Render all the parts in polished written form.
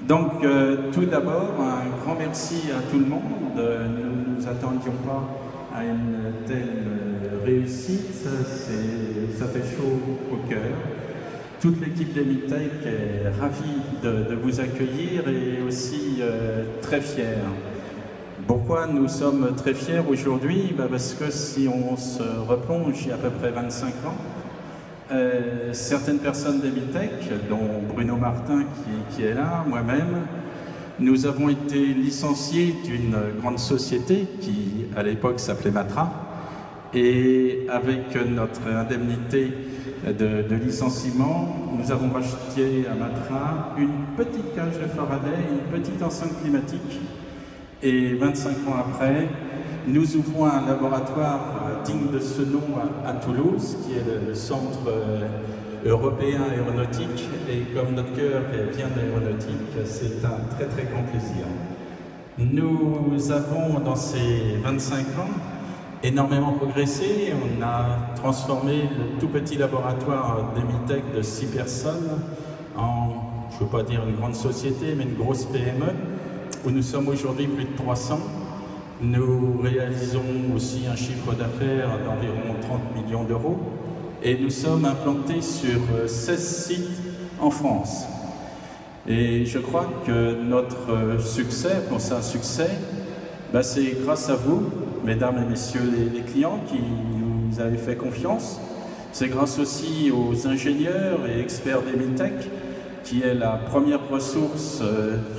Donc, tout d'abord, un grand merci à tout le monde. Nous ne nous attendions pas à une telle réussite. Ça fait chaud au cœur. Toute l'équipe d'Emitech est ravie de vous accueillir et aussi très fière. Pourquoi nous sommes très fiers aujourd'hui? Parce que si on se replonge il y a à peu près 25 ans, certaines personnes d'Emitech, dont Bruno Martin qui est là, moi-même, nous avons été licenciés d'une grande société qui à l'époque s'appelait Matra, et avec notre indemnité de licenciement, nous avons racheté à Matra une petite cage de Faraday, une petite enceinte climatique. Et 25 ans après, nous ouvrons un laboratoire digne de ce nom à Toulouse, qui est le centre européen aéronautique. Et comme notre cœur vient de l'aéronautique, c'est un très très grand plaisir. Nous avons, dans ces 25 ans, énormément progressé. On a transformé le tout petit laboratoire d'Emitech de 6 personnes en, je ne veux pas dire une grande société, mais une grosse PME, où nous sommes aujourd'hui plus de 300. Nous réalisons aussi un chiffre d'affaires d'environ 30 millions d'euros et nous sommes implantés sur 16 sites en France. Et je crois que notre succès, pour c'est un succès, c'est grâce à vous, mesdames et messieurs les clients qui nous avez fait confiance. C'est grâce aussi aux ingénieurs et experts d'Emitech, qui est la première ressource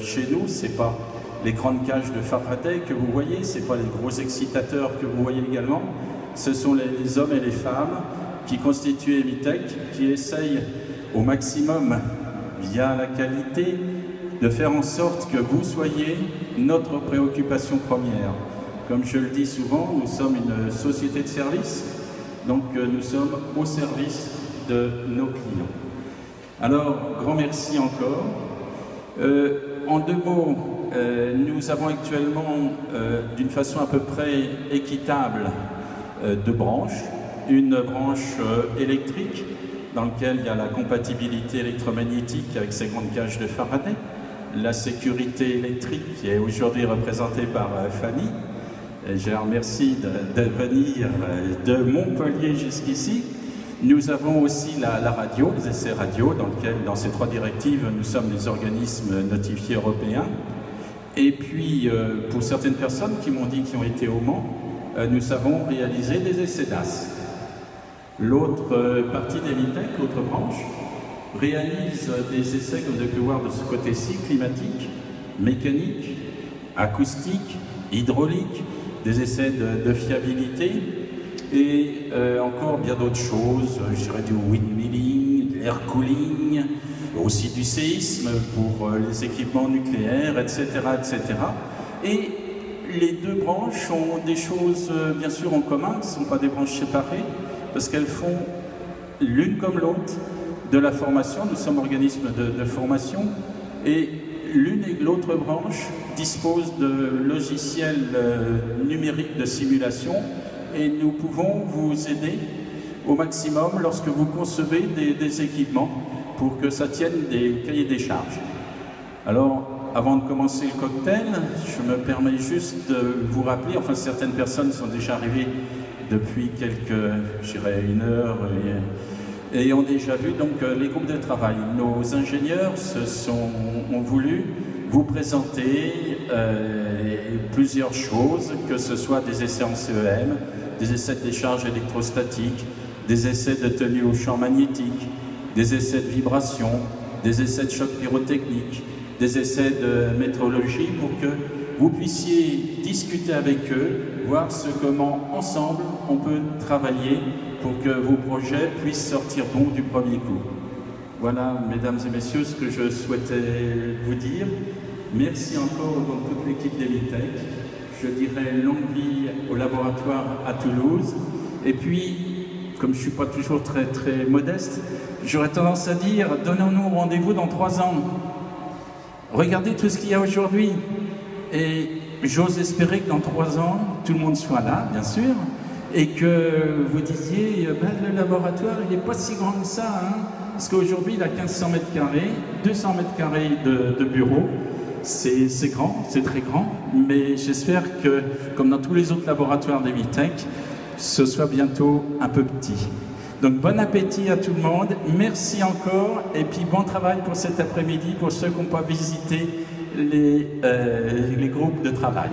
chez nous. C'est pas les grandes cages de Faraday que vous voyez, c'est pas les gros excitateurs que vous voyez également. Ce sont les hommes et les femmes qui constituent Emitech, qui essayent au maximum, via la qualité, de faire en sorte que vous soyez notre préoccupation première. Comme je le dis souvent, nous sommes une société de service, donc nous sommes au service de nos clients. Alors, grand merci encore. En 2 mots, nous avons actuellement, d'une façon à peu près équitable, 2 branches. Une branche électrique, dans laquelle il y a la compatibilité électromagnétique avec ces grandes cages de Faraday, la sécurité électrique qui est aujourd'hui représentée par Fanny. Et je la remercie de venir de Montpellier jusqu'ici. Nous avons aussi la radio, les essais radio, dans ces 3 directives, nous sommes des organismes notifiés européens. Et puis, pour certaines personnes qui m'ont dit qu'ils ont été au Mans, nous avons réalisé des essais DAS. L'autre partie d'Emitech, l'autre branche, réalise des essais, comme vous avez pu voir de ce côté-ci, climatiques, mécaniques, acoustiques, hydrauliques, des essais de fiabilité et encore bien d'autres choses, je dirais du windmilling, de l'air cooling, aussi du séisme pour les équipements nucléaires, etc., etc. Et les 2 branches ont des choses bien sûr en commun, ce ne sont pas des branches séparées, parce qu'elles font l'une comme l'autre de la formation. Nous sommes organismes de formation et l'une et l'autre branche disposent de logiciels numériques de simulation et nous pouvons vous aider au maximum lorsque vous concevez des équipements pour que ça tienne des cahiers des charges. Alors, avant de commencer le cocktail, je me permets juste de vous rappeler, enfin certaines personnes sont déjà arrivées depuis je dirais 1 heure, et ont déjà vu donc les groupes de travail. Nos ingénieurs ont voulu vous présenter plusieurs choses, que ce soit des essais en CEM, des essais de décharge électrostatique, des essais de tenue au champ magnétique, des essais de vibration, des essais de choc pyrotechnique, des essais de métrologie pour que vous puissiez discuter avec eux, voir comment ensemble on peut travailler pour que vos projets puissent sortir bons du premier coup. Voilà, mesdames et messieurs, ce que je souhaitais vous dire. Merci encore dans toute l'équipe d'Emitech. Je dirais longue vie au laboratoire à Toulouse. Et puis, comme je ne suis pas toujours très très modeste, j'aurais tendance à dire, donnons-nous rendez-vous dans 3 ans. Regardez tout ce qu'il y a aujourd'hui. Et j'ose espérer que dans 3 ans, tout le monde soit là, bien sûr, et que vous disiez, le laboratoire, il n'est pas si grand que ça, hein. parce qu'aujourd'hui, il a 1500 mètres carrés, 200 mètres carrés de bureaux. C'est grand, c'est très grand, mais j'espère que, comme dans tous les autres laboratoires d'Evitech, ce soit bientôt un peu petit. Donc bon appétit à tout le monde, merci encore, et puis bon travail pour cet après-midi, pour ceux qui n'ont pas visité les groupes de travail.